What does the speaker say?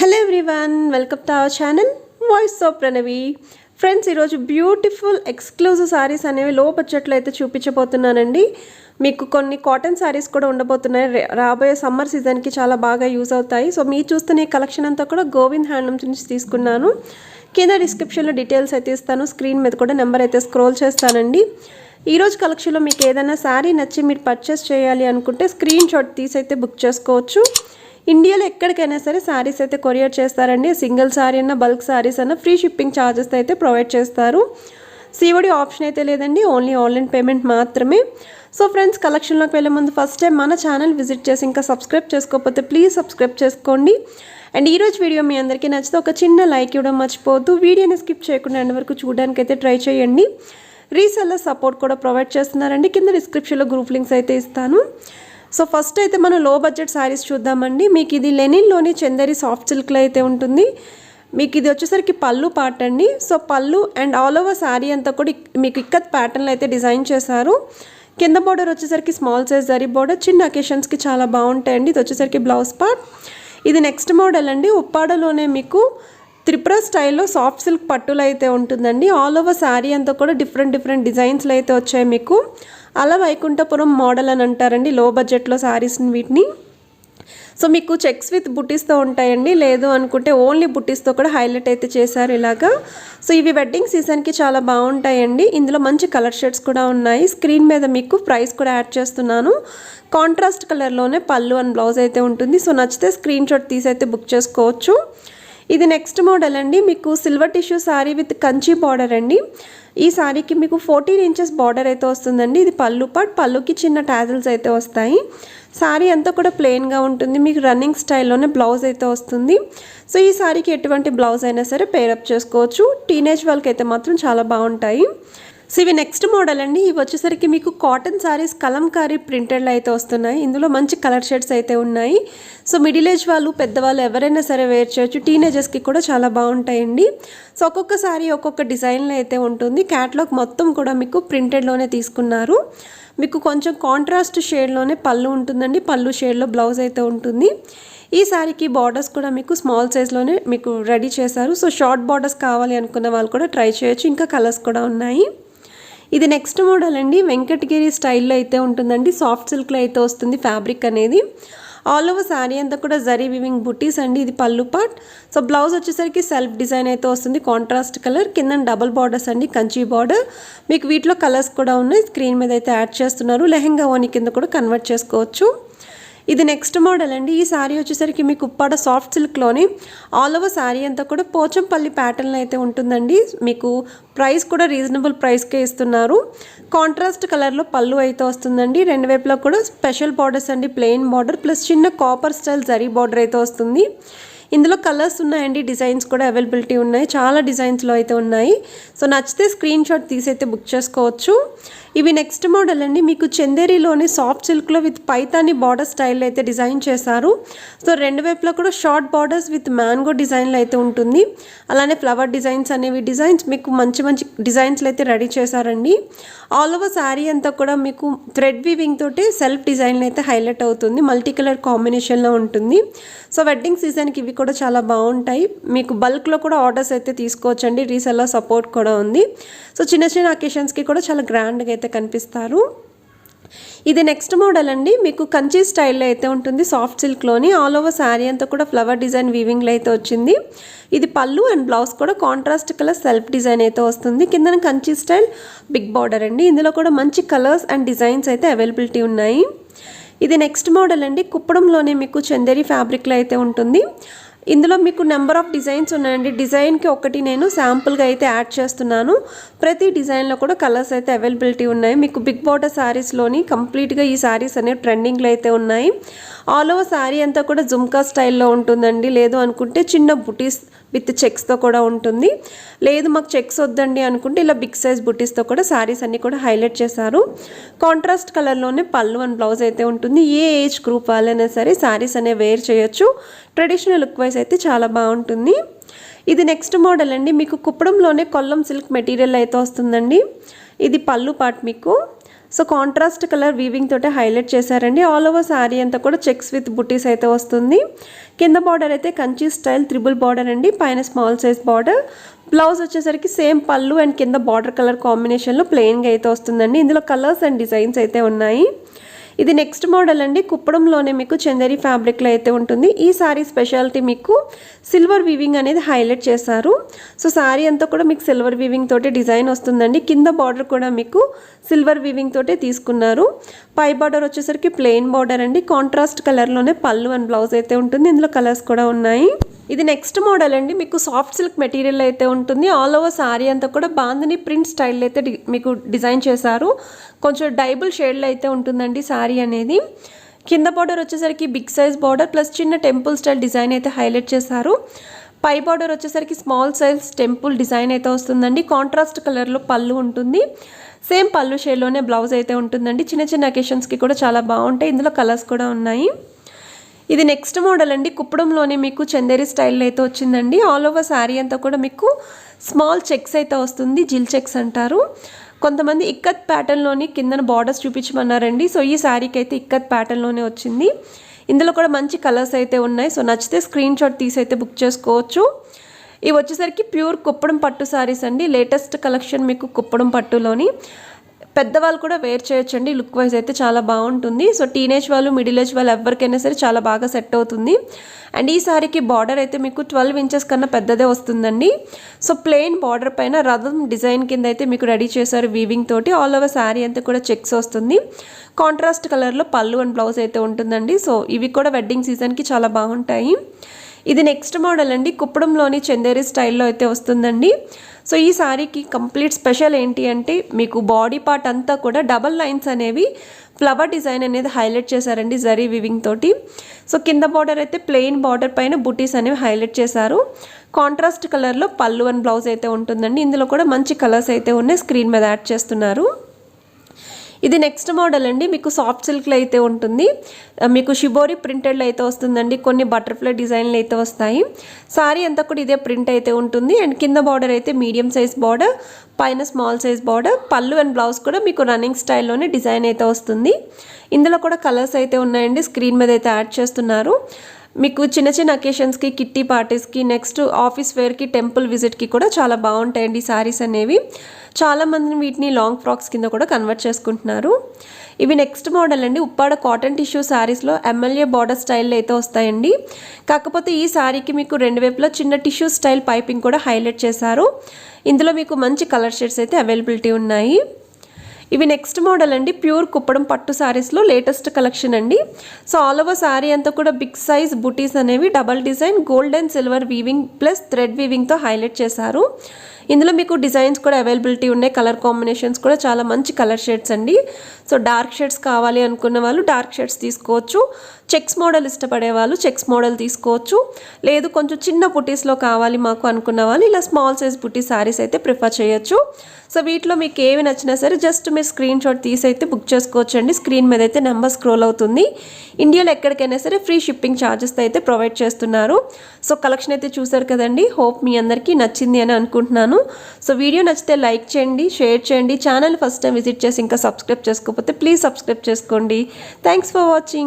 Hello everyone, welcome to our channel voice of Pranavi. Friends, ఈరోజు beautiful exclusive saris అనేవి లో బడ్జెట్లో అయితే చూపించబోతున్నానండి. మీకు కొన్ని కాటన్ సారీస్ కూడా ఉండబోతున్నాయి. రాబోయే సమ్మర్ సీజన్కి చాలా బాగా యూజ్ అవుతాయి. సో మీరు చూస్తున్న ఈ కలెక్షన్ అంతా కూడా గోవింద్ హ్యాండ్లూమ్స్ నుంచి తీసుకున్నాను. కింద డిస్క్రిప్షన్లో డీటెయిల్స్ అయితే ఇస్తాను. స్క్రీన్ మీద కూడా నెంబర్ అయితే స్క్రోల్ చేస్తానండి. ఈరోజు కలెక్షన్లో మీకు ఏదైనా శారీ నచ్చి మీరు పర్చేస్ చేయాలి అనుకుంటే స్క్రీన్ షాట్ తీసి అయితే బుక్ చేసుకోవచ్చు. ఇండియాలో ఎక్కడికైనా సరే శారీస్ అయితే కొరియర్ చేస్తారండి. సింగిల్ శారీ అన్న బల్క్ శారీస్ అన్న ఫ్రీ షిప్పింగ్ ఛార్జెస్ అయితే ప్రొవైడ్ చేస్తారు. సిఓడి ఆప్షన్ అయితే లేదండి, ఓన్లీ ఆన్లైన్ పేమెంట్ మాత్రమే. సో ఫ్రెండ్స్, కలెక్షన్లోకి వెళ్ళే ముందు ఫస్ట్ టైం మన ఛానల్ విజిట్ చేసి ఇంకా సబ్స్క్రైబ్ చేసుకోకపోతే ప్లీజ్ సబ్స్క్రైబ్ చేసుకోండి. అండ్ ఈరోజు వీడియో మీ అందరికీ నచ్చితే ఒక చిన్న లైక్ ఇవ్వడం మర్చిపోవద్దు. వీడియోని స్కిప్ చేయకుండా ఎండ్ వరకు చూడడానికి అయితే ట్రై చేయండి. రీసెల్లర్ సపోర్ట్ కూడా ప్రొవైడ్ చేస్తున్నారండి. కింద డిస్క్రిప్షన్లో గ్రూప్ లింక్స్ అయితే ఇస్తాను. సో ఫస్ట్ అయితే మనం లో బడ్జెట్ శారీస్ చూద్దామండి. మీకు ఇది లెనిన్లోని చందేరి సాఫ్ట్ సిల్క్లో అయితే ఉంటుంది. మీకు ఇది వచ్చేసరికి పళ్ళు పార్ట్ అండి. సో పళ్ళు అండ్ ఆల్ ఓవర్ శారీ అంతా కూడా మీకు ఇక్కత్ ప్యాటర్న్లో అయితే డిజైన్ చేశారు. కింద బార్డర్ వచ్చేసరికి స్మాల్ సైజ్ జరీ బార్డర్, చిన్న అకేషన్స్కి చాలా బాగుంటాయండి. ఇది వచ్చేసరికి బ్లౌజ్ పార్ట్. ఇది నెక్స్ట్ మోడల్ అండి. ఉప్పాడలోనే మీకు త్రిపుర స్టైల్లో సాఫ్ట్ సిల్క్ పట్టులు అయితే ఉంటుందండి. ఆల్ ఓవర్ శారీ అంతా కూడా డిఫరెంట్ డిజైన్స్లో అయితే వచ్చాయి మీకు. అలా వైకుంఠపురం మోడల్ అని అంటారండి లో బడ్జెట్లో శారీస్ని వీటిని. సో మీకు చెక్స్ విత్ బుటీస్తో ఉంటాయండి, లేదు అనుకుంటే ఓన్లీ బుటీస్తో కూడా హైలైట్ అయితే చేశారు ఇలాగా. సో ఇవి వెడ్డింగ్ సీజన్కి చాలా బాగుంటాయండి. ఇందులో మంచి కలర్ షేడ్స్ కూడా ఉన్నాయి. స్క్రీన్ మీద మీకు ప్రైస్ కూడా యాడ్ చేస్తున్నాను. కాంట్రాస్ట్ కలర్లోనే పళ్ళు అండ్ బ్లౌజ్ అయితే ఉంటుంది. సో నచ్చితే స్క్రీన్ షాట్ తీసి అయితే బుక్ చేసుకోవచ్చు. ఇది నెక్స్ట్ మోడల్ అండి. మీకు silver tissue sari with Kanchi border అండి. ఈ శారీకి మీకు 14 ఇంచెస్ బార్డర్ అయితే వస్తుందండి. ఇది పళ్ళు పార్ట్. పళ్ళుకి చిన్న టాజిల్స్ అయితే వస్తాయి. శారీ అంతా కూడా ప్లెయిన్గా ఉంటుంది. మీకు రన్నింగ్ స్టైల్లోనే బ్లౌజ్ అయితే వస్తుంది. సో ఈ శారీకి ఎటువంటి బ్లౌజ్ అయినా సరే పేరప్ చేసుకోవచ్చు. టీనేజ్ వాళ్ళకి అయితే మాత్రం చాలా బాగుంటాయి. సో ఇవి నెక్స్ట్ మోడల్ అండి. ఇవి వచ్చేసరికి మీకు కాటన్ శారీస్ కలంకారీ ప్రింటెడ్లో అయితే వస్తున్నాయి. ఇందులో మంచి కలర్ షేడ్స్ అయితే ఉన్నాయి. సో మిడిల్ ఏజ్ వాళ్ళు, పెద్దవాళ్ళు ఎవరైనా సరే వేర్ చేయొచ్చు. టీనేజర్స్కి కూడా చాలా బాగుంటాయండి. సో ఒక్కొక్క శారీ ఒక్కొక్క డిజైన్లో అయితే ఉంటుంది. క్యాట్లాగ్ మొత్తం కూడా మీకు ప్రింటెడ్లోనే తీసుకున్నారు. మీకు కొంచెం కాంట్రాస్ట్ షేడ్లోనే పళ్ళు ఉంటుందండి. పళ్ళు షేడ్లో బ్లౌజ్ అయితే ఉంటుంది. ఈ శారీకి బార్డర్స్ కూడా మీకు స్మాల్ సైజ్లోనే మీకు రెడీ చేశారు. సో షార్ట్ బార్డర్స్ కావాలి అనుకున్న వాళ్ళు కూడా ట్రై చేయొచ్చు. ఇంకా కలర్స్ కూడా ఉన్నాయి. ఇది నెక్స్ట్ మోడల్ అండి. వెంకటగిరి స్టైల్లో అయితే ఉంటుందండి. సాఫ్ట్ సిల్క్లో అయితే వస్తుంది ఫ్యాబ్రిక్ అనేది. ఆల్ ఓవర్ శారీ అంతా కూడా జరీ వివింగ్ బుటీస్ అండి. ఇది పళ్ళు పార్ట్. సో బ్లౌజ్ వచ్చేసరికి సెల్ఫ్ డిజైన్ అయితే వస్తుంది. కాంట్రాస్ట్ కలర్, కింద డబల్ బార్డర్స్ అండి, కంచి బార్డర్. మీకు వీటిలో కలర్స్ కూడా ఉన్నాయి. స్క్రీన్ మీద అయితే యాడ్ చేస్తున్నారు. లెహెంగా ఓని కింద కూడా కన్వర్ట్ చేసుకోవచ్చు. ఇది నెక్స్ట్ మోడల్ అండి. ఈ శారీ వచ్చేసరికి మీకు ఉప్పాడ సాఫ్ట్ సిల్క్లోని ఆల్ ఓవర్ శారీ అంతా కూడా పోచంపల్లి ప్యాటర్న్లో అయితే ఉంటుందండి. మీకు ప్రైస్ కూడా రీజనబుల్ ప్రైస్కే ఇస్తున్నారు. కాంట్రాస్ట్ కలర్లో పళ్ళు అయితే వస్తుందండి. రెండు వైపులా కూడా స్పెషల్ బార్డర్స్ అండి, ప్లెయిన్ బార్డర్ ప్లస్ చిన్న కాపర్ స్టైల్ జరీ బార్డర్ అయితే వస్తుంది. ఇందులో కలర్స్ ఉన్నాయండి, డిజైన్స్ కూడా అవైలబిలిటీ ఉన్నాయి. చాలా డిజైన్స్లో అయితే ఉన్నాయి. సో నచ్చితే స్క్రీన్ షాట్ తీసి అయితే బుక్ చేసుకోవచ్చు. ఇవి నెక్స్ట్ మోడల్ అండి. మీకు చందేరిలోని సాఫ్ట్ సిల్క్లో విత్ పైతాని బార్డర్ స్టైల్లో అయితే డిజైన్ చేశారు. సో రెండు వైపులా కూడా షార్ట్ బార్డర్స్ విత్ మ్యాంగో డిజైన్లో అయితే ఉంటుంది. అలానే ఫ్లవర్ డిజైన్స్ అనేవి డిజైన్స్ మీకు మంచి డిజైన్స్లో అయితే రెడీ చేశారండి. ఆల్ ఓవర్ శారీ అంతా కూడా మీకు థ్రెడ్ వీవింగ్ తోటి సెల్ఫ్ డిజైన్లో అయితే హైలైట్ అవుతుంది. మల్టీ కలర్ కాంబినేషన్లో ఉంటుంది. సో వెడ్డింగ్ సీజన్కి ఇవి కూడా చాలా బాగుంటాయి. మీకు బల్క్లో కూడా ఆర్డర్స్ అయితే తీసుకోవచ్చండి. రీసెల్లర్ సపోర్ట్ కూడా ఉంది. సో చిన్న అకేషన్స్కి కూడా చాలా గ్రాండ్గా అయితే కనిపిస్తారు. ఇది నెక్స్ట్ మోడల్ అండి. మీకు కంచి స్టైల్లో అయితే ఉంటుంది. సాఫ్ట్ సిల్క్లోని ఆల్ ఓవర్ శారీ అంతా కూడా ఫ్లవర్ డిజైన్ వీవింగ్లో అయితే వచ్చింది. ఇది పళ్ళు అండ్ బ్లౌజ్ కూడా కాంట్రాస్ట్ కలర్ సెల్ఫ్ డిజైన్ అయితే వస్తుంది. కింద కంచి స్టైల్ బిగ్ బార్డర్ అండి. ఇందులో కూడా మంచి కలర్స్ అండ్ డిజైన్స్ అయితే అవైలబిలిటీ ఉన్నాయి. ఇది నెక్స్ట్ మోడల్ అండి. కుప్పడంలోనే మీకు చందేరి ఫ్యాబ్రిక్లో అయితే ఉంటుంది. ఇందులో మీకు నెంబర్ ఆఫ్ డిజైన్స్ ఉన్నాయండి. డిజైన్కి ఒకటి నేను శాంపుల్గా అయితే యాడ్ చేస్తున్నాను. ప్రతి డిజైన్లో కూడా కలర్స్ అయితే అవైలబిలిటీ ఉన్నాయి. మీకు బిగ్ బార్డర్ శారీస్లోని కంప్లీట్గా ఈ శారీస్ అనేవి ట్రెండింగ్లో అయితే ఉన్నాయి. ఆల్ ఓవర్ శారీ అంతా కూడా జుమ్కా స్టైల్లో ఉంటుందండి. లేదు అనుకుంటే చిన్న బుటీస్ విత్ చెక్స్తో కూడా ఉంటుంది. లేదు మాకు చెక్స్ వద్దండి అనుకుంటే ఇలా బిగ్ సైజ్ బుటీస్తో కూడా శారీస్ అన్నీ కూడా హైలైట్ చేశారు. కాంట్రాస్ట్ కలర్లోనే పళ్ళు అండ్ బ్లౌజ్ అయితే ఉంటుంది. ఏ ఏజ్ గ్రూప్ వాళ్ళైనా సరే శారీస్ అనేవి వేర్ చేయొచ్చు. ట్రెడిషనల్ లుక్ వైజ్ అయితే చాలా బాగుంటుంది. ఇది నెక్స్ట్ మోడల్ అండి. మీకు కుప్పడంలోనే కొల్లం సిల్క్ మెటీరియల్ అయితే వస్తుందండి. ఇది పళ్ళు పార్ట్ మీకు. సో కాంట్రాస్ట్ కలర్ వీవింగ్ తోటే హైలైట్ చేశారండి. ఆల్ ఓవర్ శారీ అంతా కూడా చెక్స్ విత్ బుటీస్ అయితే వస్తుంది. కింద బార్డర్ అయితే కంచి స్టైల్ త్రిబుల్ బార్డర్ అండి, పైన స్మాల్ సైజ్ బార్డర్. బ్లౌజ్ వచ్చేసరికి సేమ్ పళ్ళు అండ్ కింద బార్డర్ కలర్ కాంబినేషన్లో ప్లెయిన్గా అయితే వస్తుందండి. ఇందులో కలర్స్ అండ్ డిజైన్స్ అయితే ఉన్నాయి. ఇది నెక్స్ట్ మోడల్ అండి. కుప్పడంలోనే మీకు చందేరి ఫ్యాబ్రిక్లో అయితే ఉంటుంది. ఈ శారీ స్పెషాలిటీ మీకు సిల్వర్ వీవింగ్ అనేది హైలైట్ చేశారు. సో శారీ అంతా కూడా మీకు సిల్వర్ వీవింగ్ తోటి డిజైన్ వస్తుందండి. కింద బార్డర్ కూడా మీకు సిల్వర్ వీవింగ్ తోటే తీసుకున్నారు. పై బార్డర్ వచ్చేసరికి ప్లెయిన్ బార్డర్ అండి. కాంట్రాస్ట్ కలర్లోనే పళ్ళు అండ్ బ్లౌజ్ అయితే ఉంటుంది. ఇందులో కలర్స్ కూడా ఉన్నాయి. ఇది నెక్స్ట్ మోడల్ అండి. మీకు సాఫ్ట్ సిల్క్ మెటీరియల్ అయితే ఉంటుంది. ఆల్ ఓవర్ శారీ అంతా కూడా బాందిని ప్రింట్ స్టైల్ అయితే మీకు డిజైన్ చేశారు. కొంచెం డైబుల్ షేడ్లో అయితే ఉంటుందండి శారీ అనేది. కింద బార్డర్ వచ్చేసరికి బిగ్ సైజ్ బార్డర్ ప్లస్ చిన్న టెంపుల్ స్టైల్ డిజైన్ అయితే హైలైట్ చేశారు. పై బార్డర్ వచ్చేసరికి స్మాల్ సైజ్ టెంపుల్ డిజైన్ అయితే వస్తుందండి. కాంట్రాస్ట్ కలర్లో పళ్ళు ఉంటుంది. సేమ్ పళ్ళు షేడ్లోనే బ్లౌజ్ అయితే ఉంటుందండి. చిన్న చిన్న అకేషన్స్కి కూడా చాలా బాగుంటాయి. ఇందులో కలర్స్ కూడా ఉన్నాయి. ఇది నెక్స్ట్ మోడల్ అండి. కుప్పడంలోనే మీకు చందేరి స్టైల్లో అయితే వచ్చిందండి. ఆల్ ఓవర్ శారీ అంతా కూడా మీకు స్మాల్ చెక్స్ అయితే వస్తుంది, జిల్ చెక్స్ అంటారు. కొంతమంది ఇక్కత్ ప్యాటర్న్లోని కిందన బార్డర్స్ చూపించమన్నారండి. సో ఈ శారీకి అయితే ఇక్కత్ ప్యాటర్న్లోనే వచ్చింది. ఇందులో కూడా మంచి కలర్స్ అయితే ఉన్నాయి. సో నచ్చితే స్క్రీన్ షాట్ తీసి అయితే బుక్ చేసుకోవచ్చు. ఇవి వచ్చేసరికి ప్యూర్ కుప్పడం పట్టు శారీస్ అండి. లేటెస్ట్ కలెక్షన్ మీకు కుప్పడం పట్టులోని. పెద్దవాళ్ళు కూడా వేర్ చేయొచ్చండి. లుక్ వైజ్ అయితే చాలా బాగుంటుంది. సో టీనేజ్ వాళ్ళు, మిడిల్ ఏజ్ వాళ్ళు ఎవరికైనా సరే చాలా బాగా సెట్ అవుతుంది. అండ్ ఈ శారీకి బార్డర్ అయితే మీకు 12 ఇంచెస్ కన్నా పెద్దదే వస్తుందండి. సో ప్లెయిన్ బార్డర్ పైన రథం డిజైన్ కింద అయితే మీకు రెడీ చేశారు వీవింగ్ తోటి. ఆల్ ఓవర్ శారీ అంతా కూడా చెక్స్ వస్తుంది. కాంట్రాస్ట్ కలర్లో పళ్ళు అండ్ బ్లౌజ్ అయితే ఉంటుందండి. సో ఇవి కూడా వెడ్డింగ్ సీజన్కి చాలా బాగుంటాయి. ఇది నెక్స్ట్ మోడల్ అండి. కుప్పడంలోని చందేరి స్టైల్లో అయితే వస్తుందండి. సో ఈ శారీకి కంప్లీట్ స్పెషల్ ఏంటి అంటే మీకు బాడీ పార్ట్ అంతా కూడా డబల్ లైన్స్ అనేవి ఫ్లవర్ డిజైన్ అనేది హైలైట్ చేశారండి జరీ వివింగ్ తోటి. సో కింద బార్డర్ అయితే ప్లెయిన్ బార్డర్ పైన బుటీస్ అనేవి హైలైట్ చేశారు. కాంట్రాస్ట్ కలర్లో పళ్ళు అండ్ బ్లౌజ్ అయితే ఉంటుందండి. ఇందులో కూడా మంచి కలర్స్ అయితే ఉన్నాయి. స్క్రీన్ మీద యాడ్ చేస్తున్నారు. ఇది నెక్స్ట్ మోడల్ అండి. మీకు సాఫ్ట్ సిల్క్లో అయితే ఉంటుంది. మీకు షిబోరి ప్రింటెడ్లో అయితే వస్తుందండి. కొన్ని బటర్ఫ్లై డిజైన్లు అయితే వస్తాయి. సారీ అంతా కూడా ఇదే ప్రింట్ అయితే ఉంటుంది. అండ్ కింద బార్డర్ అయితే మీడియం సైజ్ బార్డర్, పైన స్మాల్ సైజ్ బార్డర్. పళ్ళు అండ్ బ్లౌజ్ కూడా మీకు రన్నింగ్ స్టైల్లోనే డిజైన్ అయితే వస్తుంది. ఇందులో కూడా కలర్స్ అయితే ఉన్నాయండి. స్క్రీన్ మీద అయితే యాడ్ చేస్తున్నారు. మీకు చిన్న చిన్న అకేషన్స్కి, కిట్టి పార్టీస్కి, నెక్స్ట్ ఆఫీస్ వేర్కి, టెంపుల్ విజిట్కి కూడా చాలా బాగుంటాయండి శారీస్ అనేవి. చాలామంది వీటిని లాంగ్ ఫ్రాక్స్ కింద కూడా కన్వర్ట్ చేసుకుంటున్నారు. ఇవి నెక్స్ట్ మోడల్ అండి. ఉప్పాడ కాటన్ టిష్యూ శారీస్లో ఎమ్మెల్యే బార్డర్ స్టైల్లో అయితే వస్తాయండి. కాకపోతే ఈ శారీకి మీకు రెండు వైపులా చిన్న టిష్యూ స్టైల్ పైపింగ్ కూడా హైలైట్ చేశారు. ఇందులో మీకు మంచి కలర్ షేడ్స్ అయితే అవైలబిలిటీ ఉన్నాయి. ఇవి నెక్స్ట్ మోడల్ అండి. ప్యూర్ కుప్పడం పట్టు శారీస్లో లేటెస్ట్ కలెక్షన్ అండి. సో ఆల్ ఓవర్ శారీ అంతా కూడా బిగ్ సైజ్ బుటీస్ అనేవి double design gold and silver weaving plus thread వీవింగ్తో హైలైట్ చేశారు. ఇందులో మీకు డిజైన్స్ కూడా అవైలబిలిటీ ఉన్నాయి. కలర్ కాంబినేషన్స్ కూడా చాలా మంచి కలర్ షేడ్స్ అండి. సో డార్క్ షేడ్స్ కావాలి అనుకున్న వాళ్ళు డార్క్ షేడ్స్ తీసుకోవచ్చు. చెక్స్ మోడల్ ఇష్టపడే వాళ్ళు చెక్స్ మోడల్ తీసుకోవచ్చు. లేదు కొంచెం చిన్న బుటీస్లో కావాలి మాకు అనుకున్న వాళ్ళు ఇలా స్మాల్ సైజ్ బుటీ శారీస్ అయితే ప్రిఫర్ చేయొచ్చు. సో వీటిలో మీకు ఏవి నచ్చినా సరే జస్ట్ మీరు స్క్రీన్ షాట్ తీసి అయితే బుక్ చేసుకోవచ్చు అండి. స్క్రీన్ మీద అయితే నెంబర్ స్క్రోల్ అవుతుంది. ఇండియాలో ఎక్కడికైనా సరే ఫ్రీ షిప్పింగ్ ఛార్జెస్తో అయితే ప్రొవైడ్ చేస్తున్నారు. సో కలెక్షన్ అయితే చూసారు కదండి. హోప్ మీ అందరికీ నచ్చింది అని అనుకుంటున్నాను. సో వీడియో నచ్చితే లైక్ చేయండి, షేర్ చేయండి. ఛానల్ ఫస్ట్ టైం విజిట్ చేసి ఇంకా సబ్స్క్రైబ్ చేసుకోకపోతే ప్లీజ్ సబ్స్క్రైబ్ చేసుకోండి. Thanks for watching.